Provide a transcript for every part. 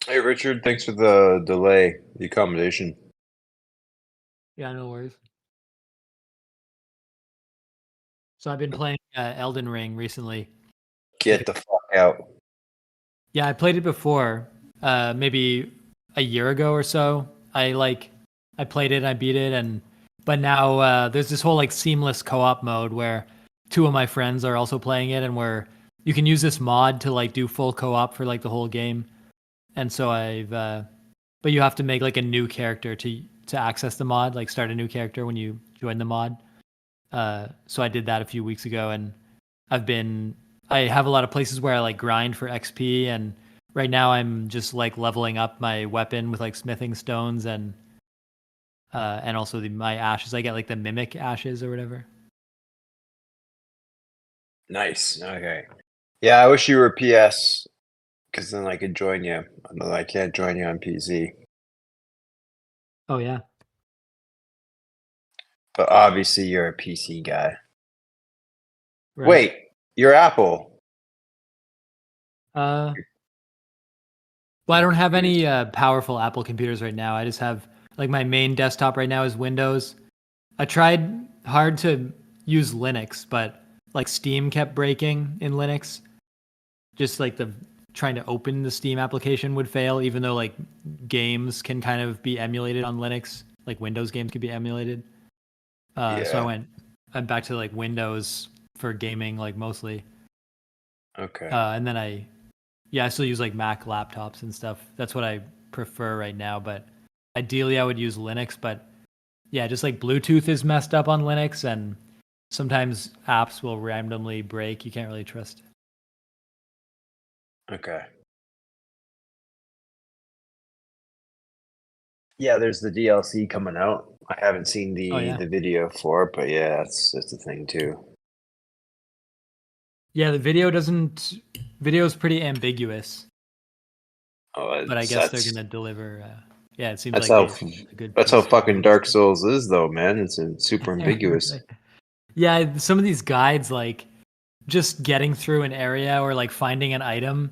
Hey Richard, thanks for the delay, the accommodation. Yeah, no worries. So I've been playing Elden Ring recently. Get the fuck out. Yeah, I played it before, maybe a year ago or so. I played it, I beat it, and but now there's this whole like seamless co-op mode where two of my friends are also playing it, and where you can use this mod to like do full co-op for like the whole game. And so but you have to make like a new character to access the mod, like start a new character when you join the mod. So I did that a few weeks ago, and I've been I have a lot of places where I like grind for XP, and right now I'm just like leveling up my weapon with like smithing stones and also my ashes. I get like the mimic ashes or whatever. Nice. Okay. Yeah, I wish you were PS because then I could join you. Although I can't join you on PC. Oh yeah, But obviously you're a PC guy. right. Wait, you're Apple. Uh, well, I I'm don't have any confused. powerful Apple computers right now. I just have like my main desktop right now is Windows. I tried hard to use Linux, but like Steam kept breaking in Linux. Just like the trying to open the Steam application would fail, even though like games can kind of be emulated on Linux, like Windows games could be emulated. So Yeah. I'm back to like Windows for gaming, like mostly. Okay. And then I still use like Mac laptops and stuff. That's what I prefer right now. But ideally, I would use Linux. But yeah, just like Bluetooth is messed up on Linux, and sometimes apps will randomly break. You can't really trust it. Okay. Yeah, there's the DLC coming out. I haven't seen Oh the yeah. the video for it, but yeah, that's a thing too. Yeah, the video is pretty ambiguous, Oh, but I it's, guess they're that's gonna deliver. Yeah, it seems that's like how a good that's how piece of fucking news. Dark Souls is though, man. It's super ambiguous. Really? Yeah, some of these guides, like just getting through an area or like finding an item,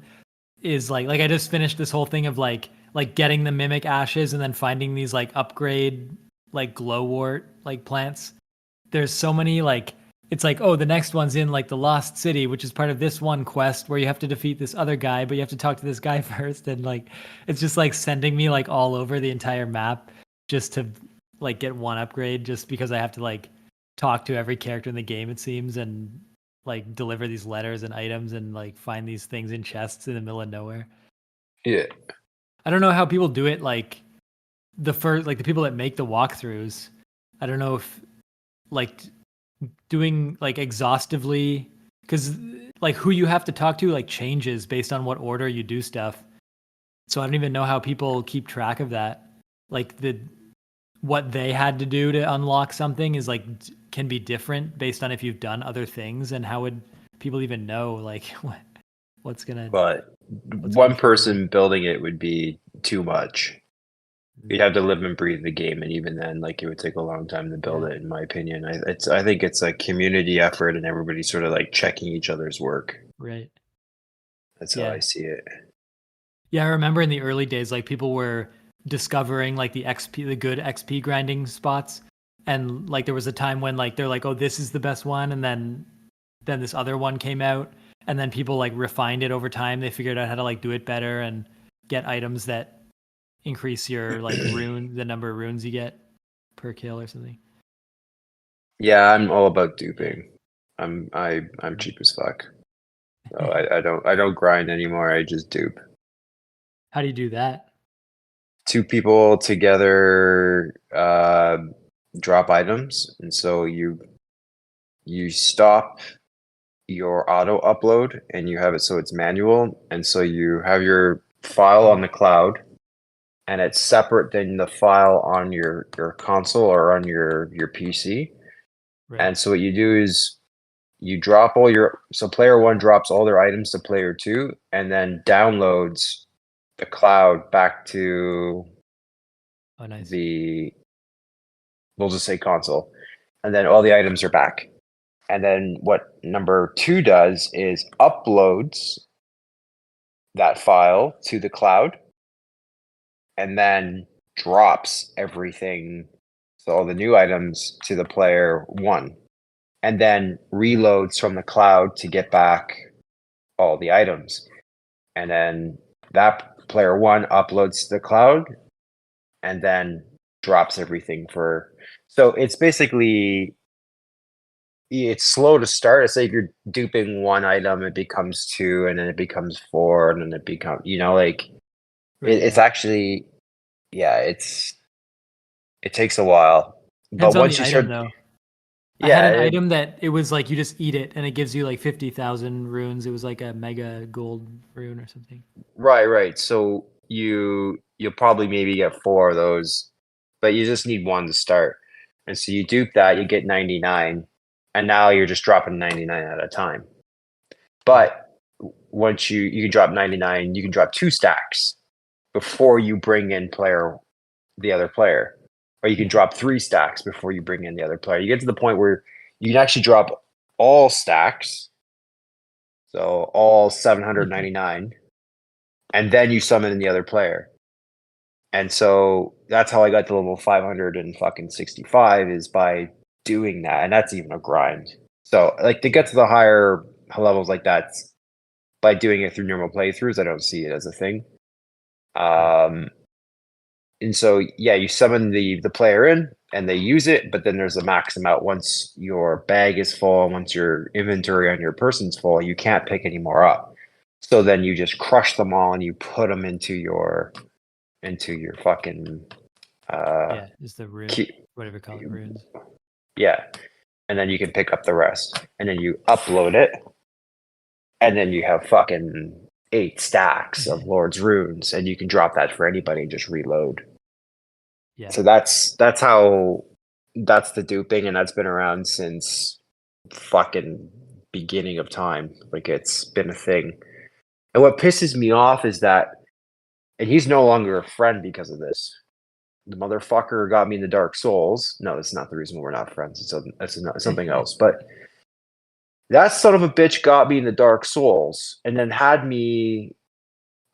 is like I just finished this whole thing of like getting the mimic ashes and then finding these like upgrade like glowwort like plants. There's so many like it's like, oh, the next one's in like the lost city, which is part of this one quest where you have to defeat this other guy, but you have to talk to this guy first. And like it's just like sending me like all over the entire map just to like get one upgrade, just because I have to like talk to every character in the game, it seems, and like deliver these letters and items and like find these things in chests in the middle of nowhere. Yeah. I don't know how people do it, like the people that make the walkthroughs. I don't know if like doing like exhaustively, because like who you have to talk to like changes based on what order you do stuff. So I don't even know how people keep track of that. Like the what they had to do to unlock something is like can be different based on if you've done other things, and how would people even know like what's gonna But what's gonna one trigger person building it would be too much. it. You'd have to live and breathe the game, and even then, like, it would take a long time to build Yeah, it, in my opinion. I think it's a community effort, and everybody sort of like checking each other's work. right. That's how I Yeah. see it. Yeah, I remember in the early days, like people were discovering like the XP, the good XP grinding spots, and like there was a time when like they're like, oh, this is the best one, and then this other one came out, and then people like refined it over time. They figured out how to like do it better and get items that increase your like the number of runes you get per kill or something. Yeah, I'm all about duping. I'm cheap as fuck. So I don't grind anymore. I just dupe. How do you do that? Two people together drop items, and so you stop your auto upload and you have it so it's manual, and so you have your file on the cloud and it's separate than the file on your console or on your PC. Right. And so what you do is you drop all your so player one drops all their items to player two and then downloads the cloud back to Oh, nice. the we'll just say console, and then all the items are back. And then what number two does is uploads that file to the cloud, and then drops everything, so all the new items to the player one, and then reloads from the cloud to get back all the items. And then that player one uploads to the cloud and then drops everything for. So it's basically it's slow to start. It's like if you're duping one item, it becomes two, and then it becomes four, and then it becomes like Right. it's Yeah. actually it takes a while. But Depends on the once you item start, though. I had yeah, an item that it was like you just eat it and it gives you like 50,000 runes. It was like a mega gold rune or something. right. So you'll probably maybe get four of those, but you just need one to start. And so you dupe that, you get 99, and now you're just dropping 99 at a time. Yeah. But once you can drop 99, you can drop two stacks before you bring in the other player. Or you can Yeah. drop three stacks before you bring in the other player. You get to the point where you can actually drop all stacks, so all 799, and then you summon in the other player. And so that's how I got to level 500 and fucking 65 is by doing that. And that's even a grind. So like to get to the higher levels like that by doing it through normal playthroughs, I don't see it as a thing. Yeah. Um, and so yeah, you summon the player in and they use it, but then there's a max amount. Once your bag is full, once your inventory on your person's full, you can't pick any more up. So then you just crush them all and you put them into your fucking Yeah. It's the rune, key. whatever you call it, runes. Yeah, and then you can pick up the rest, and then you upload it, and then you have fucking 8 stacks of Lord's runes, and you can drop that for anybody and just reload. Yeah. So that's the duping, and that's been around since fucking beginning of time. Like it's been a thing. And what pisses me off is that, and he's no longer a friend because of this. The motherfucker got me in the Dark Souls. No, that's not the reason we're not friends. It's something else. But that son of a bitch got me in the Dark Souls and then had me.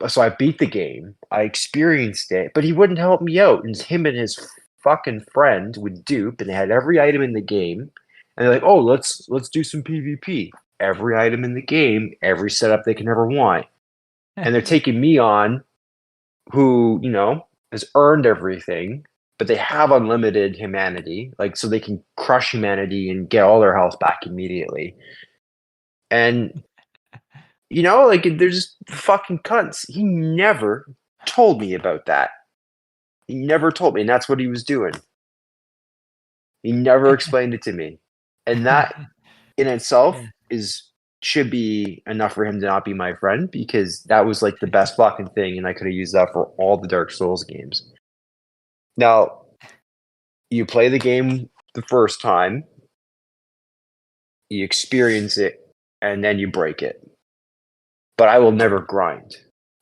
So I beat the game. I experienced it, but he wouldn't help me out. And him and his fucking friend would dupe, and they had every item in the game. And they're like, "Oh, let's do some PvP. Every item in the game, every setup they can ever want." And they're taking me on, who has earned everything, but they have unlimited humanity, like so they can crush humanity and get all their health back immediately. And like they're just fucking cunts. He never told me about that. He never told me, and that's what he was doing. He never explained it to me. And that in itself Yeah. is should be enough for him to not be my friend because that was like the best fucking thing, and I could have used that for all the Dark Souls games. Now, you play the game the first time, you experience it, and then you break it. But I will never grind.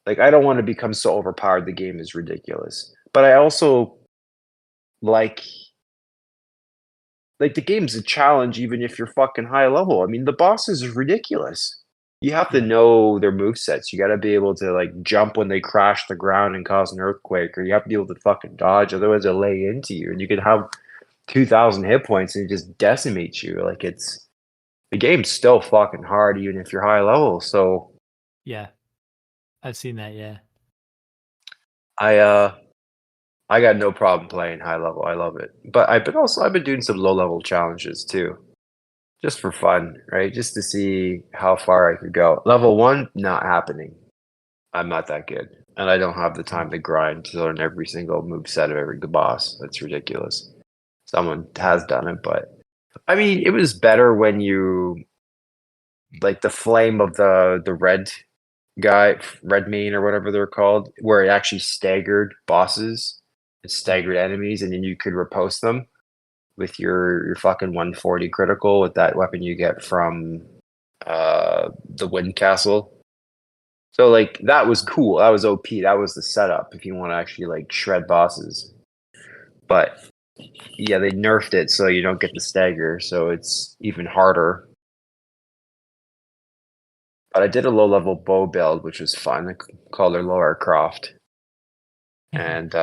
Like I don't want to become so overpowered the game is ridiculous. But I also like the game's a challenge even if you're fucking high level. I mean, the bosses are ridiculous. You have to Yeah. know their move sets. You got to be able to like jump when they crash the ground and cause an earthquake, or you have to be able to fucking dodge, otherwise they'll lay into you, and you can have 2,000 hit points and it just decimates you. Like the game's still fucking hard even if you're high level. So Yeah. I've seen that. Yeah. I I got no problem playing high level. I love it. But I've been doing some low level challenges too. Just for fun, right? Just to see how far I could go. Level 1 not happening. I'm not that good. And I don't have the time to grind to learn every single move set of every boss. That's ridiculous. Someone has done it, but I mean, it was better when you like the flame of the red guy, red main or whatever they're called, where it actually staggered bosses and Yeah. staggered enemies, and then you could riposte them with your fucking 140 critical with that weapon you get from the Wind Castle. So like that was cool. That was OP. That was the setup if you want to actually like shred bosses. But yeah, they nerfed it so you don't get the stagger, so it's even harder. But I did a low level bow build, which was fun. I called her Laura Croft. And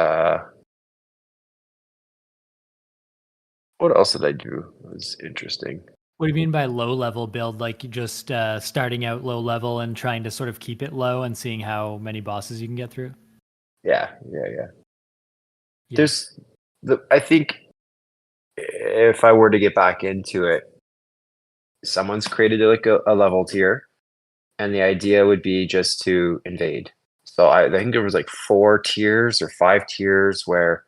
what else did I do? It was interesting. What do you mean by low level build? Like you just starting out low level and trying to sort of keep it low and seeing how many bosses you can get through? Yeah. Yeah. There's I think if I were to get back into it, someone's created like a level tier, and the idea would be just to invade. So I think there was like 4 tiers or 5 tiers where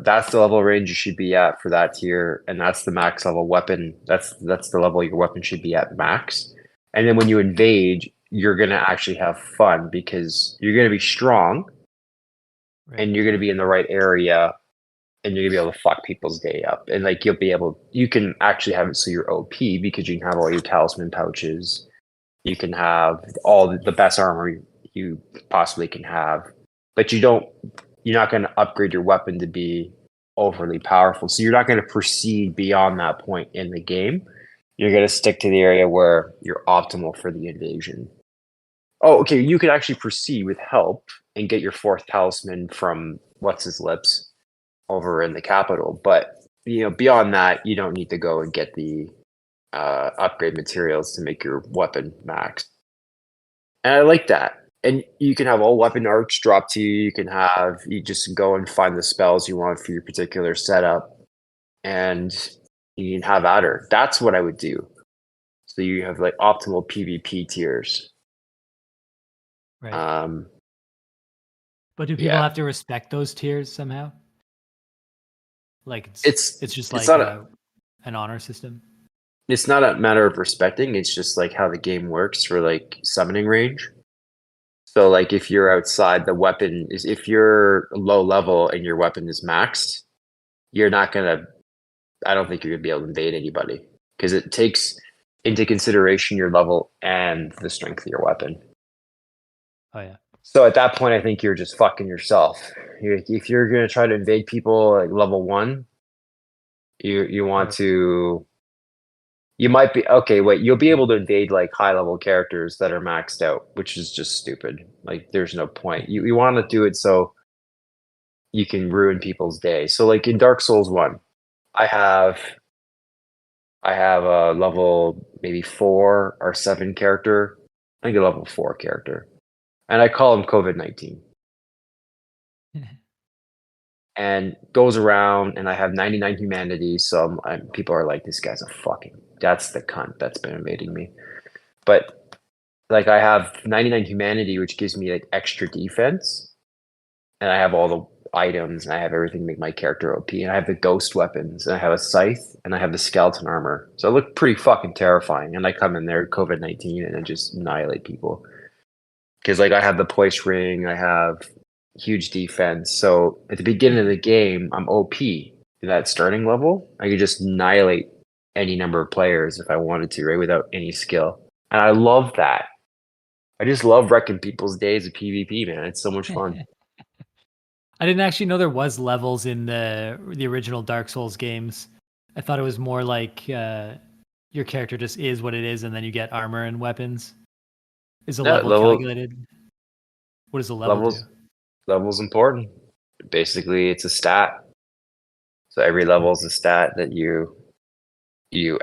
that's the level range you should be at for that tier, and that's the max level weapon. That's the level your weapon should be at max. And then when you invade, you're gonna actually have fun because you're gonna be strong Right. and you're gonna be in the right area and you're gonna be able to fuck people's day up. And like you can actually have it so you're OP because you can have all your talisman pouches. You can have all the best armor you possibly can have, but you're not going to upgrade your weapon to be overly powerful. So you're not going to proceed beyond that point in the game. You're going to stick to the area where you're optimal for the invasion. Oh, okay. You can actually proceed with help and get your fourth talisman from what's his lips over in the capital. But beyond that, you don't need to go and get the upgrade materials to make your weapon max. And I like that. And you can have all weapon arts drop to you. You just go and find the spells you want for your particular setup, and you can have at her. That's what I would do. So you have like optimal PvP tiers. Right. Um, But do people yeah, have to respect those tiers somehow? Like it's it's just it's like not a an honor system. it's not a matter of respecting. It's just like how the game works for like summoning range. So like if you're outside, if you're low level and your weapon is maxed, you're not gonna I don't think you're gonna be able to invade anybody because it takes into consideration your level and the strength of your weapon. Oh yeah. So at that point, I think you're just fucking yourself. If you're gonna try to invade people like level one, you want Right. to. You might be okay. Wait, you'll be able to invade like high level characters that are maxed out, which is just stupid. Like, there's no point. You want to do it so you can ruin people's day. So like in Dark Souls 1, I have I have a level maybe 4 or 7 character. I think a level 4 character. And I call him COVID-19. And goes around and I have 99 humanity. So people are like, this guy's a that's the cunt that's been invading me. But like I have 99 humanity, which gives me like extra defense. And I have all the items and I have everything to make my character OP. And I have the ghost weapons and I have a scythe and I have the skeleton armor. So I look pretty fucking terrifying. And I come in there COVID-19 and I just annihilate people. Because like I have the place ring, I have huge defense. So at the beginning of the game, I'm OP in that starting level. I could just annihilate any number of players if I wanted to, right? Without any skill. And I love that. I just love wrecking people's days of PvP, man. It's so much fun. I didn't actually know there was levels in the original Dark Souls games. I thought it was more like your character just is what it is, and then you get armor and weapons. Is a Yeah, level calculated? What does a level do? levels important. Basically, it's a stat. So every level is a stat that you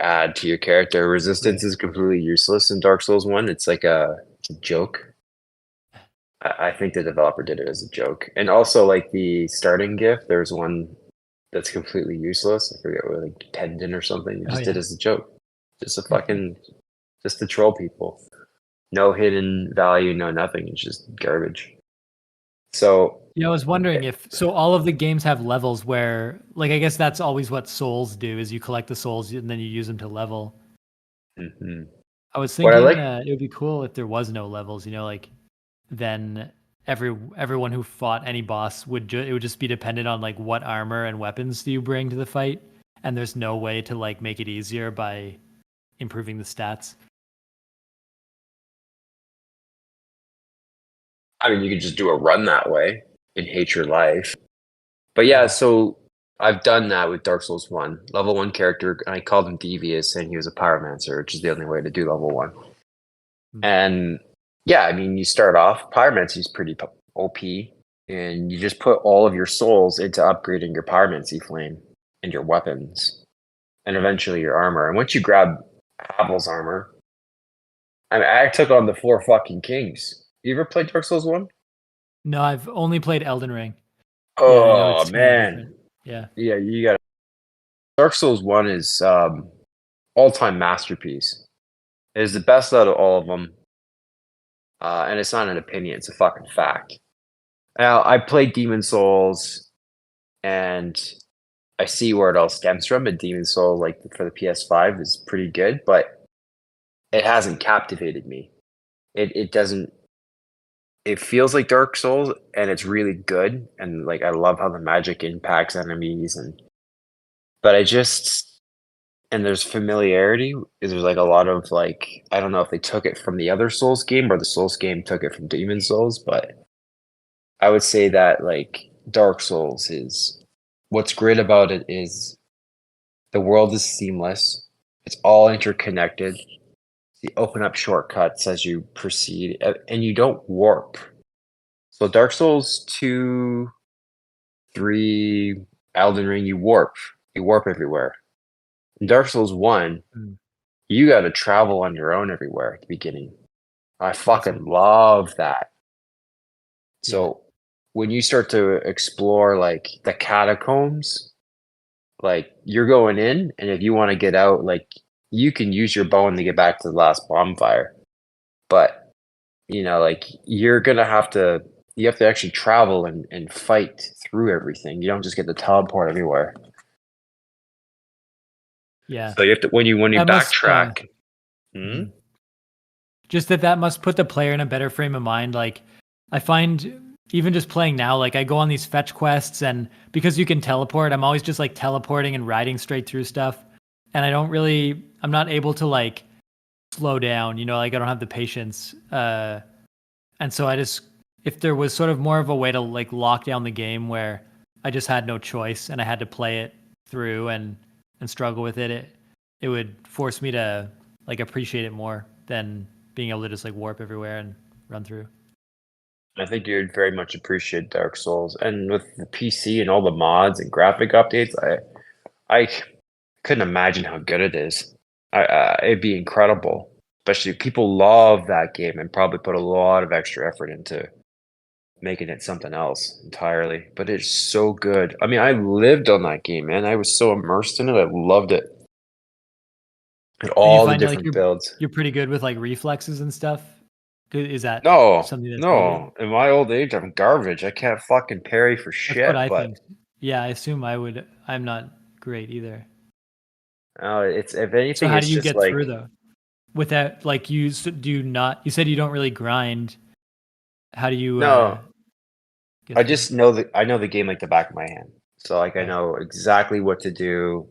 add to your character. Right. Resistance is completely useless in Dark Souls 1. It's a joke. I think the developer did it as a joke. And also like the starting gift, there's one that's completely useless. I forget what, like pendant or something. You Oh just did yeah. as a joke. Just a fucking just to troll people. No hidden value, no nothing. It's just garbage. So Yeah, I was wondering if so all of the games have levels where like I guess that's always what souls do is you collect the souls and then you use them to level. mhm. I was What I thinking like it would be cool if there was no levels, like then everyone who fought any boss it would just be dependent on like what armor and weapons do you bring to the fight, and there's no way to like make it easier by improving the stats. I mean, you could just do a run that way and hate your life. But yeah, Yeah. so I've done that with Dark Souls 1. Level 1 character, and I called him Devious, and he was a pyromancer, which is the only way to do level 1. Mm. And yeah, I mean, you start off, pyromancy is pretty OP. and you just put all of your souls into upgrading your pyromancy flame and your weapons, and eventually your armor. And once you grab Havel's armor, I mean, I took on the four fucking kings. You ever played Dark Souls 1? No, I've only played Elden Ring. Yeah, and I know Oh it's kind of different. man. Yeah. Yeah, you got Dark Souls 1 is all-time masterpiece. It is the best out of all of them. And it's not an opinion, it's a fucking fact. Now, I played Demon Souls and I see where it all stems from, and Demon Souls, like for the PS5, is pretty good, but it hasn't captivated me. It doesn't. It feels like Dark Souls, and it's really good, and like I love how the magic impacts enemies, and but I just and there's familiarity. There's like a lot of like I don't know if they took it from the other Souls game or the Souls game took it from Demon Souls, but I would say that like Dark Souls is what's great about it is the world is seamless. It's all interconnected. You open up shortcuts as you proceed, and you don't warp. So Dark Souls 2, 3, Elden Ring, you warp. You warp everywhere. In Dark Souls 1, Mm, you got to travel on your own everywhere at the beginning. I awesome. fucking love that. Yeah. So when you start to explore like the catacombs, like you're going in, and if you want to get out, like you can use your bone to get back to the last bonfire. But like you have to actually travel and fight through everything. You don't just get to teleport everywhere. Yeah. So you have to when you That must backtrack. Hmm? mhm. Just that must put the player in a better frame of mind. Like I find even just playing now, like I go on these fetch quests and because you can teleport, I'm always just like teleporting and riding straight through stuff. And I'm not able to like slow down, like I don't have the patience. And so if there was sort of more of a way to like lock down the game where I just had no choice and I had to play it through and struggle with it would force me to like appreciate it more than being able to just like warp everywhere and run through. I think you'd very much appreciate Dark Souls, and with the PC and all the mods and graphic updates, I couldn't imagine how good it is. It'd be incredible. Especially people love that game and probably put a lot of extra effort into making it something else entirely. But it's so good. I mean, I lived on that game, man. I was so immersed in it. I loved it. And Do you all the find like different builds. you're pretty good with like reflexes and stuff? Is that No, something that's pretty good? no. In my old age, I'm garbage. I can't fucking parry for That's what shit. I But think. Yeah, I assume I would. I'm not great either. it's if So anything, how do it's you just get through like though? With that, like do you not? You said you don't really grind. How do you no. get I through? just know I know the game like the back of my hand. So like I Oh, know exactly what to do.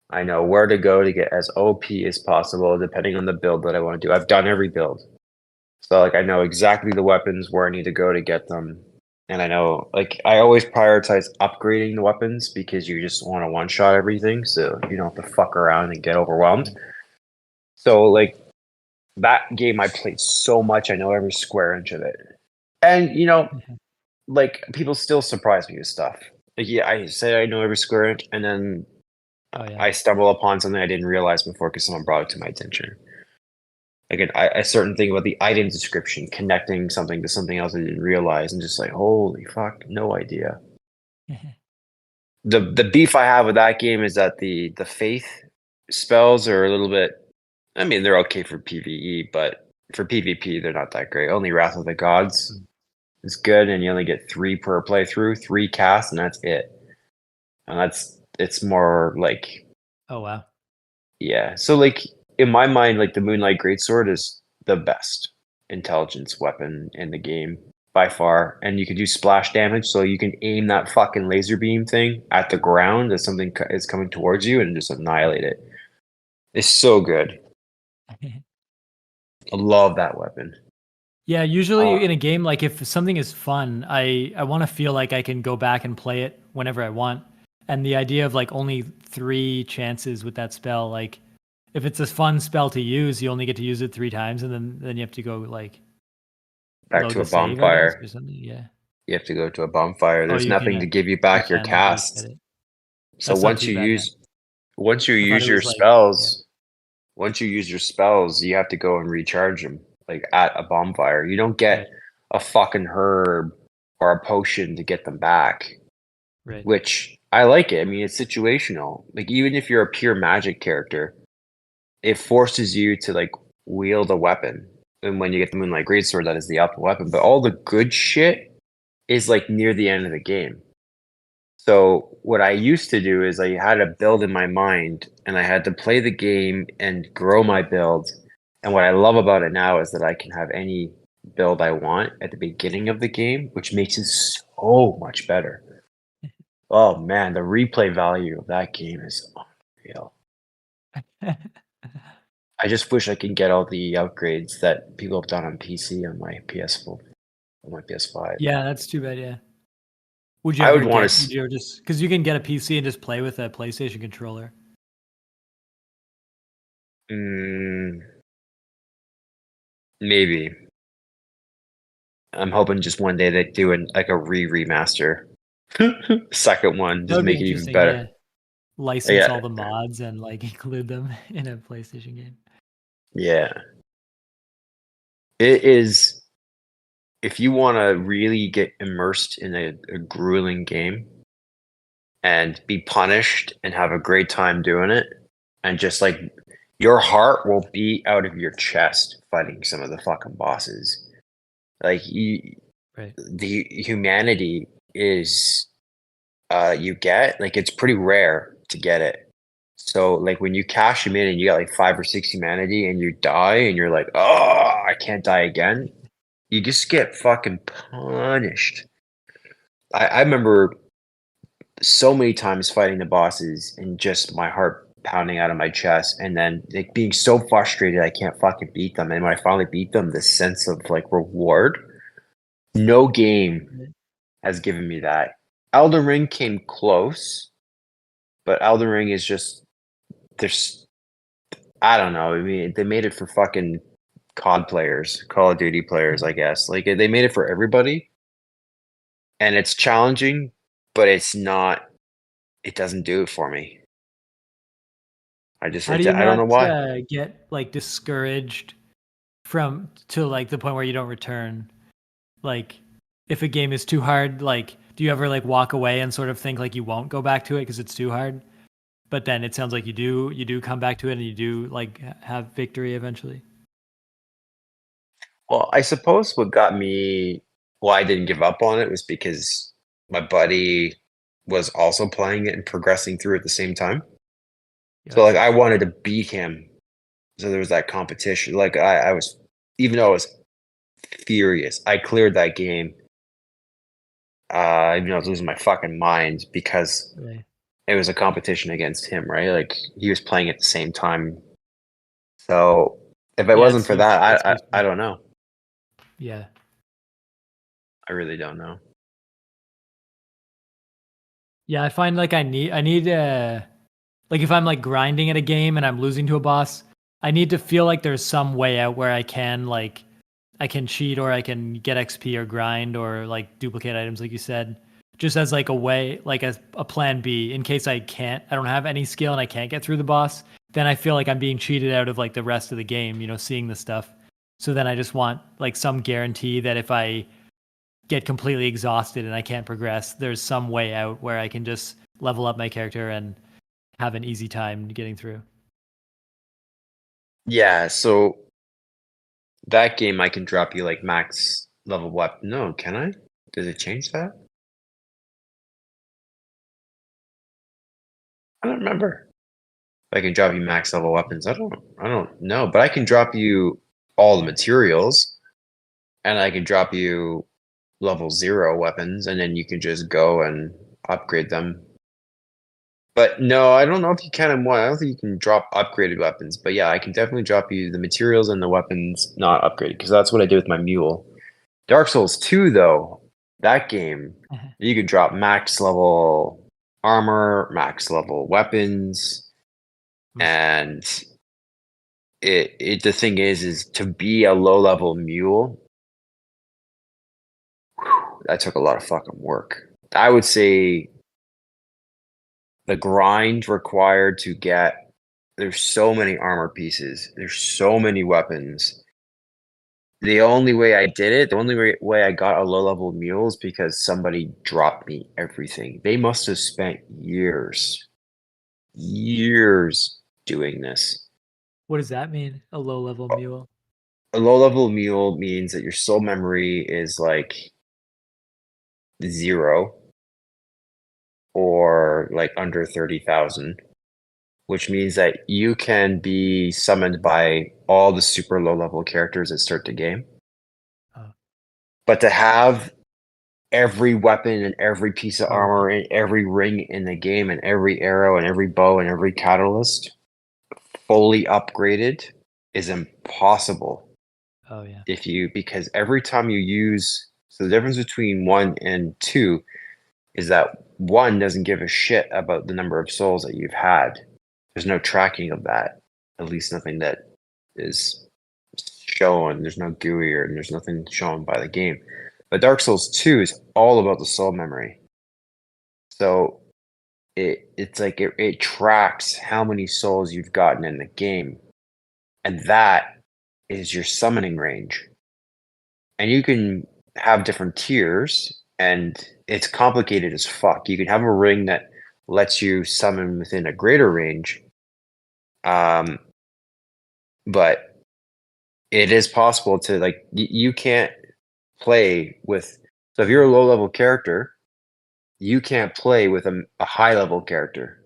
I know where to go to get as OP as possible, depending on the build that I want to do. I've done every build. So like I know exactly the weapons where I need to go to get them. And I know like I always prioritize upgrading the weapons because you just want to one shot everything so you don't have to fuck around and get overwhelmed. So like that game I played so much, I know every square inch of it. And like people still surprise me with stuff. Like, yeah, I say I know every square inch and then oh yeah. I stumble upon something I didn't realize before because someone brought it to my attention. Like a certain thing about the item description, connecting something to something else I didn't realize, and just like, holy fuck, no idea. The beef I have with that game is that the faith spells are a little bit. I mean, they're okay for PvE, but for PvP, they're not that great. Only Wrath of the Gods is good, and you only get 3 per playthrough, 3 casts, and that's it. And it's more like Oh wow. yeah. So like in my mind, like the Moonlight Greatsword is the best intelligence weapon in the game by far. And you can do splash damage, so you can aim that fucking laser beam thing at the ground as something is coming towards you and just annihilate it. It's so good. I love that weapon. Yeah, usually Uh, in a game, like if something is fun, I want to feel like I can go back and play it whenever I want. And the idea of like only 3 chances with that spell, like if it's a fun spell to use, you only get to use it 3 times, and then you have to go like back load to the a save, I guess, or bonfire. something. Yeah. You have to go to a bonfire. Oh, There's nothing to give you you back your can like reset cast. it. So That's not too bad then. once you I thought use it your was like, yeah, spells, you have to go and recharge them like at a bonfire. You don't get right, a fucking herb or a potion to get them back, right. which I like it. I mean, it's situational. Like even if you're a pure magic character, it forces you to like wield a weapon. And when you get the Moonlight Greatsword, that is the ultimate weapon. But all the good shit is like near the end of the game. So what I used to do is I had a build in my mind and I had to play the game and grow my build. And what I love about it now is that I can have any build I want at the beginning of the game, which makes it so much better. Oh man, the replay value of that game is unreal. I just wish I could get all the upgrades that people have done on PC on my PS4, on my PS5. Yeah, that's too bad. Yeah. I would want Would to. you ever just, because you can get a PC and just play with a PlayStation controller? Mm, maybe. I'm hoping just one day they do like a remaster. Second one, That just would be make it even interesting. Yeah. better. License Yeah, all the mods and like include them in a PlayStation game. yeah. It is. If you want to really get immersed in a grueling game and be punished and have a great time doing it, and just like your heart will be out of your chest fighting some of the fucking bosses. Like Right. the humanity is you get like it's pretty rare to get it. So like when you cash them in and you got like 5 or 6 humanity and you die and you're like, oh, I can't die again. You just get fucking punished. I remember so many times fighting the bosses and just my heart pounding out of my chest and then like being so frustrated I can't fucking beat them. And when I finally beat them, this sense of like reward, no game Right. has given me that. Elden Ring came close, but Elden Ring is just there's I don't know. I mean, they made it for fucking COD players, Call of Duty players, I guess. Like they made it for everybody, and it's challenging, but it's not. It doesn't do it for me. How do you I don't know not why. get like discouraged from to like the point where you don't return? Like, if a game is too hard, like, do you ever like walk away and sort of think like you won't go back to it because it's too hard? But then it sounds like you do come back to it and you do like have victory eventually. Well, I suppose what got me why I didn't give up on it was because my buddy was also playing it and progressing through at the same time. So like Gotcha. I wanted to beat him. So there was that competition. Like I was even though I was furious, I cleared that game. Even though I was losing my fucking mind because Right. it was a competition against him, right? Like he was playing at the same time. So if it Yeah, wasn't for it's that, I useful. don't know. Yeah. I really don't know. Yeah, I find like I need like if I'm like grinding at a game and I'm losing to a boss, I need to feel like there's some way out where I can cheat or I can get XP or grind or like duplicate items like you said. Just as like a way, like a plan B in case I don't have any skill and I can't get through the boss, then I feel like I'm being cheated out of like the rest of the game, you know, seeing the stuff. So then I just want like some guarantee that if I get completely exhausted and I can't progress, there's some way out where I can just level up my character and have an easy time getting through. Yeah, so that game I can drop you like max level weapon. No, can I? Does it change that? I don't remember. I can drop you max level weapons. I don't know, but I can drop you all the Yeah. materials and I can drop you level 0 weapons and then you can just go and upgrade them. But no, I don't know if you can in one. I don't think you can drop upgraded weapons. But yeah, I can definitely drop you the materials and the weapons not upgraded because that's what I did with my mule. Dark Souls 2 though, that game, you can drop max level armor, max level weapons, Hmm. and the thing is to be a low level mule, that took a lot of fucking work. I would say the grind required to get there's so many armor pieces, there's so many weapons. The only way I did it, the only way I got a low level mule is because somebody dropped me everything. They must have spent years doing this. What does that mean? A low level mule? A low level mule means that your soul memory is like 0 or like under 30,000, which means that you can be summoned by all the super low level characters that start the game. Oh, But to have every weapon and every piece of oh yeah. armor and every ring in the game and every arrow and every bow and every catalyst fully upgraded is impossible Oh yeah. if you because every time you use so the difference between 1 and 2 is that 1 doesn't give a shit about the number of souls that you've had. There's no tracking of that. At least nothing that is shown. There's no GUI or there's nothing shown by the game. But Dark Souls 2 is all about the soul memory. So it's like it tracks how many souls you've gotten in the game. And that is your summoning range. And you can have different tiers, and it's complicated as fuck. You can have a ring that lets you summon within a greater range. But it is possible to like you can't play with so if you're a low level character, you can't play with a high level character,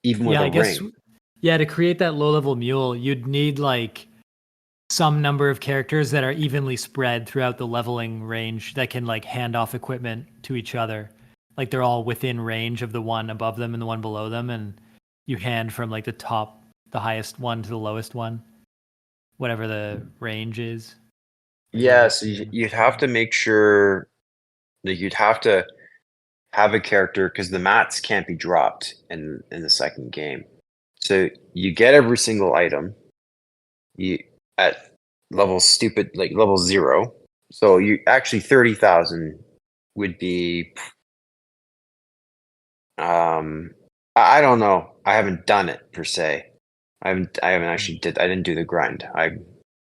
even with Yeah, a I guess ring. yeah, to create that low level mule, you'd need like some number of characters that are evenly spread throughout the leveling range that can like hand off equipment to each other. Like they're all within range of the one above them and the one below them, and you hand from like the highest one to the lowest one, whatever the range is. Like whatever Yeah, the so tier. you'd have to make sure that you'd have to have a character because the mats can't be dropped in the second game. So you get every single item you at level stupid like level 0. So you actually 30,000 would be I don't know. I haven't done it per se. I haven't Mm. actually I didn't do the grind. I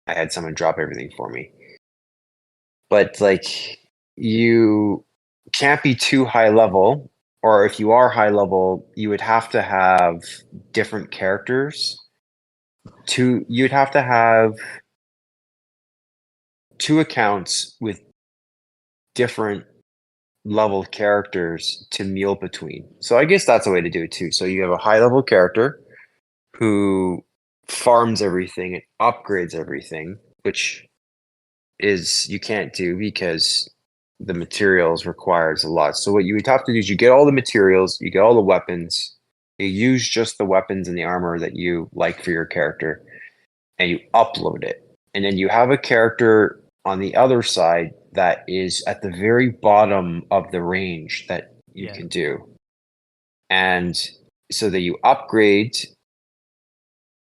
had someone drop everything for me. But like you can't be too high level, or if you are high level, you would have to have different characters. You'd have to have 2 accounts with different level characters to meal between. So I guess that's a way to do it too. So you have a high level character who farms everything and upgrades everything, which is you can't do because the materials requires a lot. So what you would have to do is you get all the materials, you get all the weapons, you use just the weapons and the armor that you like for your character, and you upload it. And then you have a character on the other side that is at the very bottom of the range that you Yeah. can do. And so that you upgrade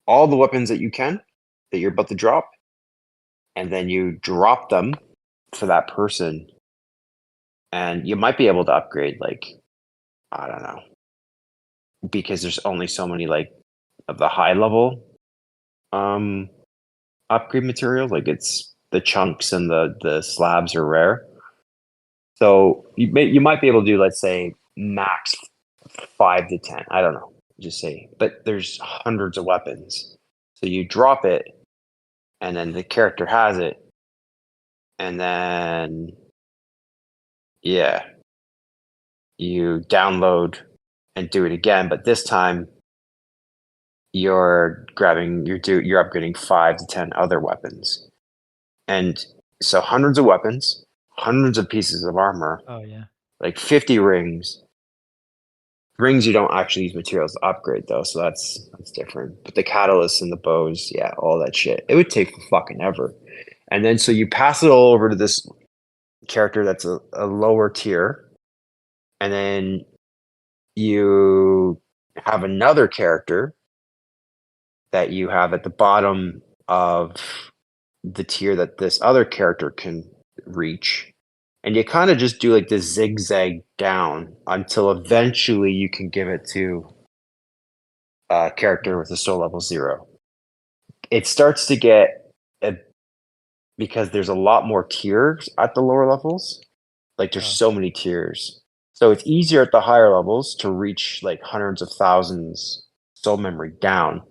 all the weapons that you can that you're about to drop, and then you drop them for that person. And you might be able to upgrade, like, I don't know, because there's only so many, like, of the high level um, upgrade material. Like, it's the chunks and the slabs are rare. So you might be able to do, let's say, max 5 to 10. I don't know, just say. But there's hundreds of weapons. So you drop it, and then the character has it, and then yeah, you download and do it again, but this time you're upgrading 5 to 10 other weapons. And so hundreds of weapons, hundreds of pieces of armor, Oh yeah. like 50 rings. Rings you don't actually use materials to upgrade though, so that's different. But the catalysts and the bows, yeah, all that shit. It would take fucking ever. And then so you pass it all over to this character that's a lower tier, and then you have another character that you have at the bottom of the tier that this other character can reach. and you kind of just do like this zigzag down until eventually you can give it to a character with a soul level 0. It starts to get a, because there's a lot more tiers at the lower levels. Like there's Oh, so many tiers. So it's easier at the higher levels to reach like hundreds of thousands soul memory down.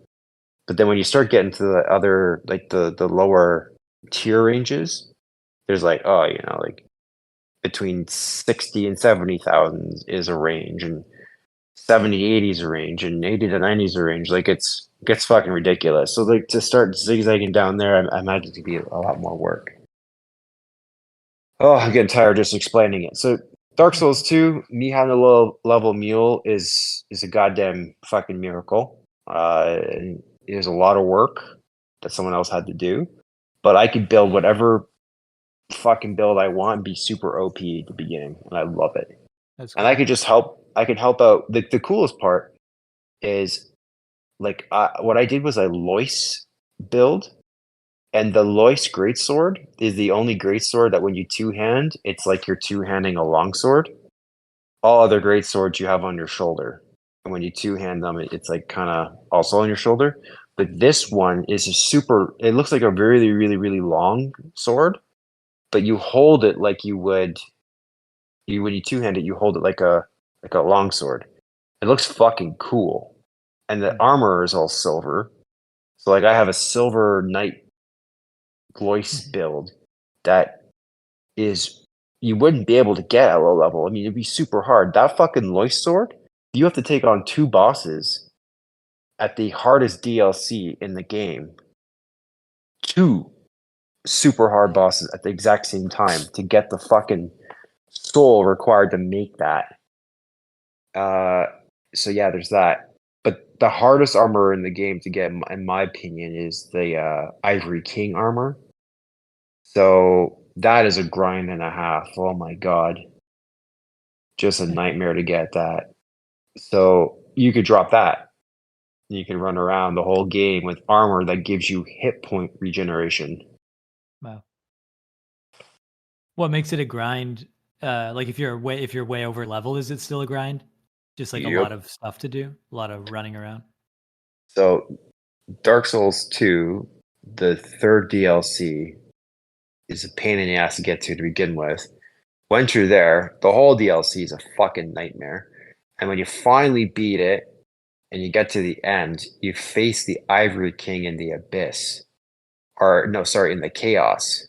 But then when you start getting to the other like the lower tier ranges, there's like, oh, like between 60 and 70,000 is a range, and 70, 80 is a range, and 80 to 90 is a range. Like gets fucking ridiculous. So like to start zigzagging down there, I imagine it to be a lot more work. Oh, I'm getting tired just explaining it. So Dark Souls 2, me having a low level mule is a goddamn fucking miracle. And it was a lot of work that someone else had to do, but I could build whatever fucking build I want and be super OP at the beginning, and I love it. that's And I cool. could just help. I could help out. The coolest part is like what I did was a Lois build, and the Lois greatsword is the only greatsword that when you two hand, it's like you're two handing a longsword. All other greatswords you have on your shoulder, and when you two hand them, it's like kind of also on your shoulder. But this one is a super. It looks like a really, really, really long sword, but you hold it like you would you when you two hand it, you hold it like a longsword. It looks fucking cool, and the Hmm. armor is all silver. So like I have a silver knight Glois build that is you wouldn't be able to get at low level. I mean, it'd be super hard. That fucking Lois sword, you have to take on two bosses at the hardest DLC in the game. Two super hard bosses at the exact same time to get the fucking soul required to make that. Uh, so yeah, there's that. But the hardest armor in the game to get, in my opinion, is the Ivory King armor. So that is a grind and a half. Oh my god, just a nightmare to get that. So you could drop that. You can run around the whole game with armor that gives you hit point regeneration. Wow. What makes it a grind? Like if you're way over level, is it still a grind? Just like a lot Yep. of stuff to do, a lot of running around. So Dark Souls 2, the third DLC, is a pain in the ass to get to begin with. Once you're there, the whole DLC is a fucking nightmare. And when you finally beat it and you get to the end, you face the Ivory King in the abyss. Or no, sorry, in the chaos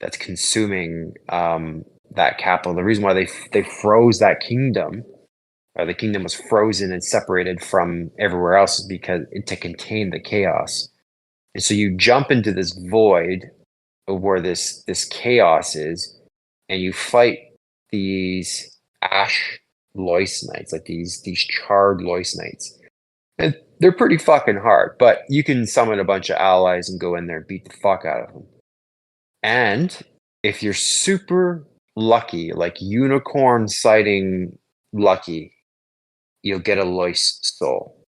that's consuming that capital. The reason why they froze that kingdom, or the kingdom was frozen and separated from everywhere else, is because to contain the chaos. And so you jump into this void of where this chaos is, and you fight these ash Lois knights, like these charred Lois knights. And they're pretty fucking hard, but you can summon a bunch of allies and go in there and beat the fuck out of them. And if you're super lucky, like unicorn sighting lucky, you'll get a Lois soul.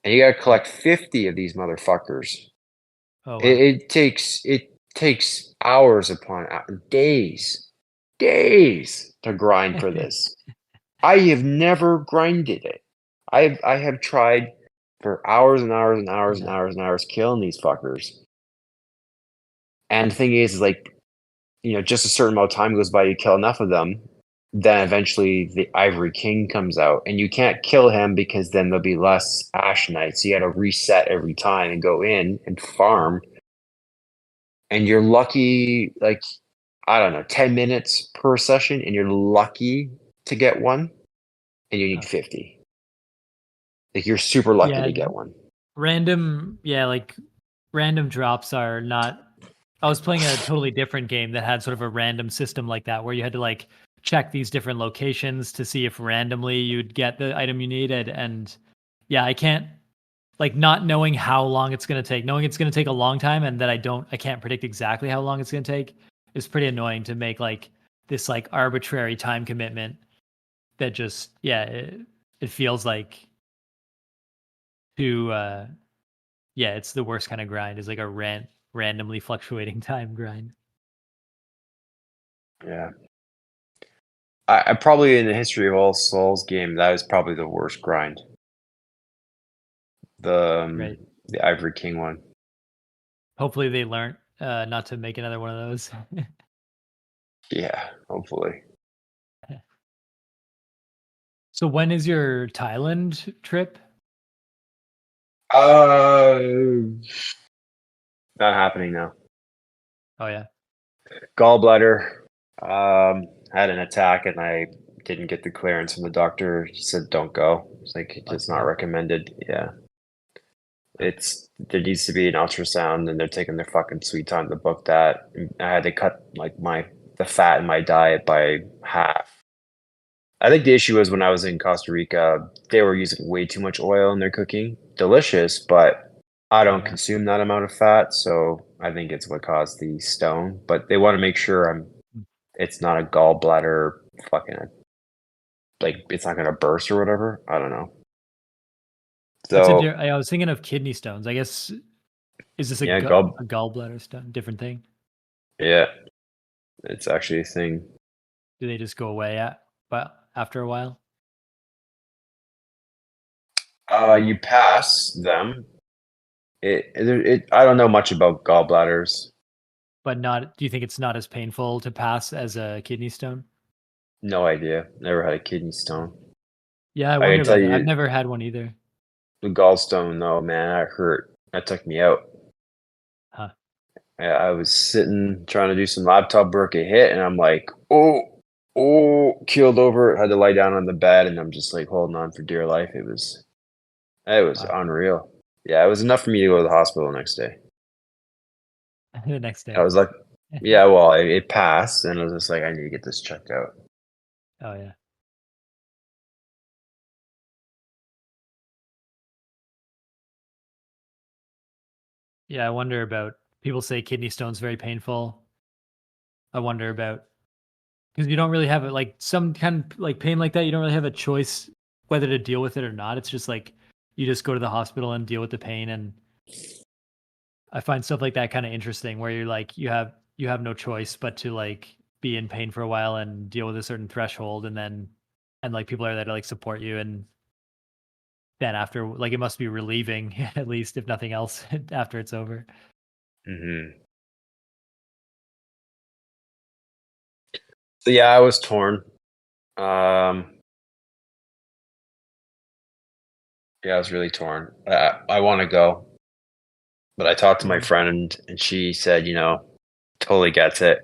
And you gotta collect 50 of these motherfuckers. Oh It, wow. it takes hours upon days to grind for this. I have never grinded it. I have tried for hours and hours and hours and Yeah. hours and hours killing these fuckers. And the thing is like, just a certain amount of time goes by, you kill enough of them, then eventually the Ivory King comes out, and you can't kill him because then there'll be less Ash Knights. You got to reset every time and go in and farm, and you're lucky, like, I don't know, 10 minutes per session, and you're lucky to get one, and you need Oh. 50. Like, you're super lucky Yeah. to get one. Yeah, like random drops are not. I was playing a totally different game that had sort of a random system like that, where you had to like check these different locations to see if randomly you'd get the item you needed. And yeah, I can't like not knowing how long it's going to take, knowing it's going to take a long time, and that I can't predict exactly how long it's going to take is pretty annoying to make like this like arbitrary time commitment that just yeah, it feels like too yeah, it's the worst kind of grind. Is like a randomly fluctuating time grind. Yeah. I probably in the history of all Souls game, that was probably the worst grind. The um, Right. the Ivory King one. Hopefully they learn not to make another one of those. Yeah, hopefully. So when is your Thailand trip? Uh, not happening now. Oh yeah. Gallbladder. Had an attack and I didn't get the clearance from the doctor. He said don't go. It's like What it's not the? recommended. Yeah. Oh, It's there needs to be an ultrasound and they're taking their fucking sweet time to book that. I had to cut like the fat in my diet by half. I think the issue was when I was in Costa Rica, they were using way too much oil in their cooking. Delicious, but I don't yeah. consume that amount of fat, so I think it's what caused the stone. But they want to make sure Mm. it's not a gallbladder fucking like it's not gonna burst or whatever. I don't know. That's So I was thinking of kidney stones. I guess is this yeah, a gallbladder stone? Different thing? yeah, it's actually a thing. Do they just go away but after a while? You pass them. I don't know much about gallbladders. But not do you think it's not as painful to pass as a kidney stone? No idea. Never had a kidney stone. Yeah, I I wonder can tell about that. I've you never had one either. the gallstone though, man, that hurt. That took me out. Huh. I was sitting trying to do some laptop work. It hit, and I'm like, oh, keeled over. Had to lie down on the bed, and I'm just like holding on for dear life. It was Wow. unreal. Yeah, it was enough for me to go to the hospital the next day. The next I day. was like, yeah, well, it passed, and I was just like, I need to get this checked out. Oh yeah. Yeah, I wonder about people say kidney stone's very painful. I wonder about because you don't really have it like some kind of like pain like that, you don't really have a choice whether to deal with it or not. It's just like you just go to the hospital and deal with the pain. And I find stuff like that kind of interesting where you're like you have no choice but to like be in pain for a while and deal with a certain threshold and then and like people are there to like support you and then after like it must be relieving at least if nothing else after it's over. hmm So yeah, I was torn. Um, yeah, I was really torn. I want to go, but I talked to my Yeah. friend, and she said, totally gets it.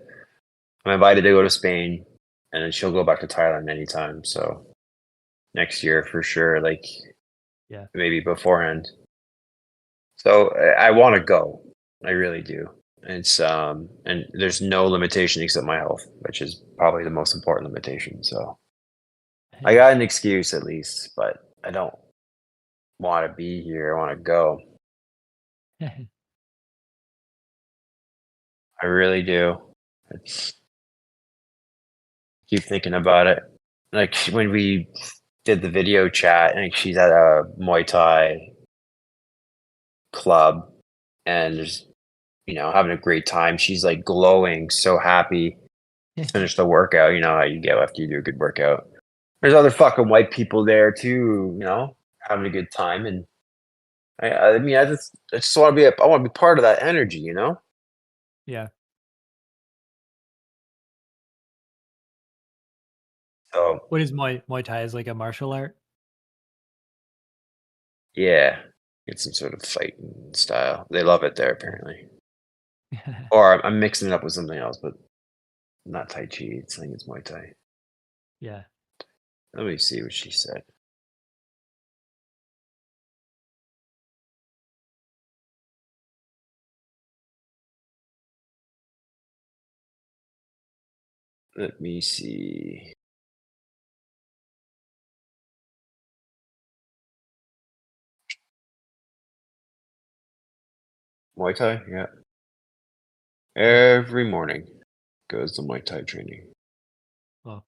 I'm invited to go to Spain, and then she'll go back to Thailand anytime. So next year for sure, like Yeah. maybe beforehand. So I want to go. I really do. And there's no limitation except my health, which is probably the most important limitation. So I Yeah. got an excuse at least, but I don't want to be here. I want to go. I really do. It's keep thinking about it. Like when we did the video chat, and she's at a Muay Thai club, and just having a great time. She's like glowing, so happy. Finish the workout. You know how you get after you do a good workout. There's other fucking white people there too. Having a good time, and I mean, I just want to be I want to be part of that energy. Yeah. So What is Muay Thai? Is like a martial art? yeah, get some sort of fighting style. They love it there apparently. Or I'm mixing it up with something else, but not Tai Chi. I think it's Muay Thai. Yeah. Let me see what she said. Let me see. Muay Thai, yeah. Hmm. Every morning goes to Muay Thai training. Well,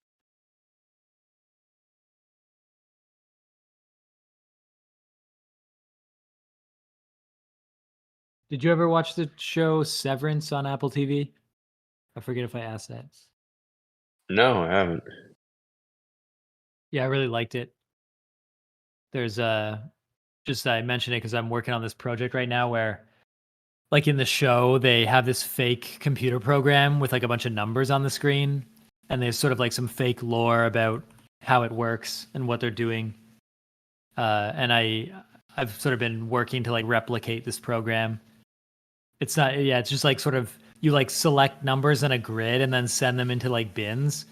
did you ever watch the show Severance on Apple TV? I forget if I asked that. No, I haven't. Yeah, I really liked it. There's just I mentioned it because I'm working on this project right now where like in the show they have this fake computer program with like a bunch of numbers on the screen, and there's sort of like some fake lore about how it works and what they're doing. And I've sort of been working to like replicate this program. It's not, yeah, it's just like sort of you like select numbers in a grid and then send them into like bins.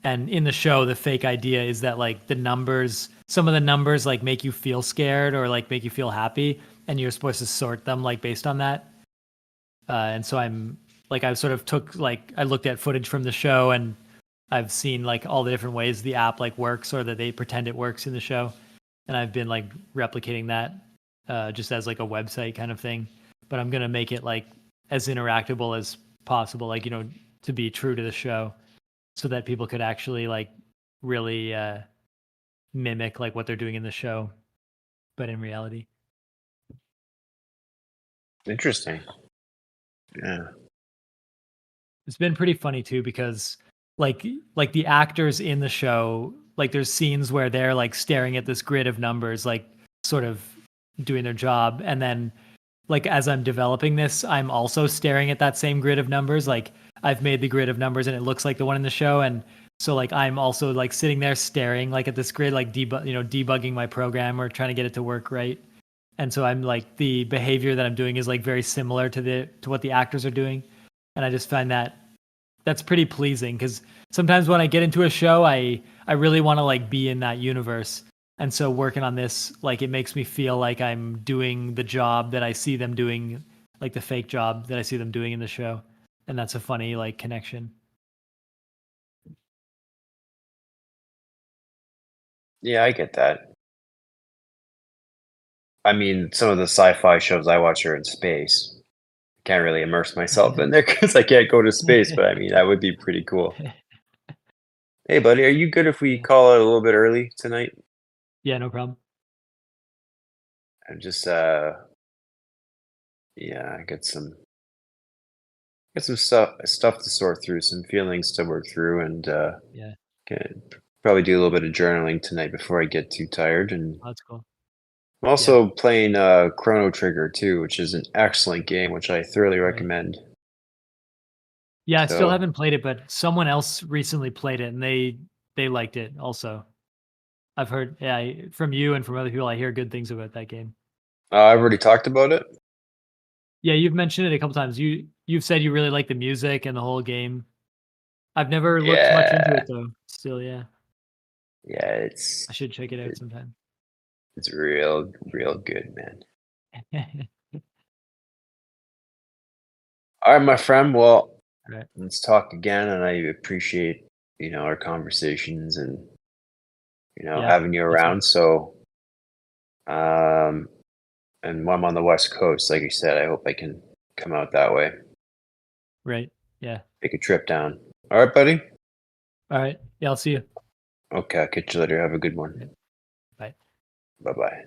And in the show, the fake idea is that like the numbers, some of the numbers like make you feel scared or like make you feel happy, and you're supposed to sort them like based on that. And so I'm like, I sort of took like I looked at footage from the show, and I've seen like all the different ways the app like works or that they pretend it works in the show, and I've been like replicating that just as like a website kind of thing. But I'm gonna make it like as interactable as possible, like to be true to the show, so that people could actually like really mimic like what they're doing in the show, but in reality. Interesting. Yeah. It's been pretty funny too because like the actors in the show, like there's scenes where they're like staring at this grid of numbers, like sort of doing their job, and then like as I'm developing this, I'm also staring at that same grid of numbers. Like I've made the grid of numbers and it looks like the one in the show, and so like I'm also like sitting there staring like at this grid, like debugging my program or trying to get it to work right. And so I'm like the behavior that I'm doing is like very similar to what the actors are doing, and I just find that that's pretty pleasing because sometimes when I get into a show, I really want to like be in that universe. And so working on this, like it makes me feel like I'm doing the job that I see them doing, like the fake job that I see them doing in the show. And that's a funny like connection. Yeah, I get that. I mean, some of the sci-fi shows I watch are in space. Can't really immerse myself in there because I can't go to space, but I mean, that would be pretty cool. Hey, buddy, are you good if we Yeah. call it a little bit early tonight? Yeah, no problem. And just, yeah, get some stuff to sort through, some feelings to work through, and Yeah, can probably do a little bit of journaling tonight before I get too tired. And oh, that's cool. I'm Yeah, also playing Chrono Trigger too, which is an excellent game, which I thoroughly right. recommend. Yeah, I still So haven't played it, but someone else recently played it and they liked it also. I've heard, yeah, from you and from other people, I hear good things about that game. I've already talked about it. Yeah, you've mentioned it a couple times. You've said you really like the music and the whole game. I've never looked much into Yeah, it though. Still, yeah. yeah, I should check it out it, sometime. it's real good, man. All right, my friend. Well, Right. let's talk again, and I appreciate our conversations and Yeah, having you me too. around. So, um, and while I'm on the West Coast, like you said, I hope I can come out that way, Right. Yeah. take a trip down. All right, buddy. All right. Yeah, I'll see you. Okay, I'll catch you later. Have a good one. Right. Bye. Bye bye.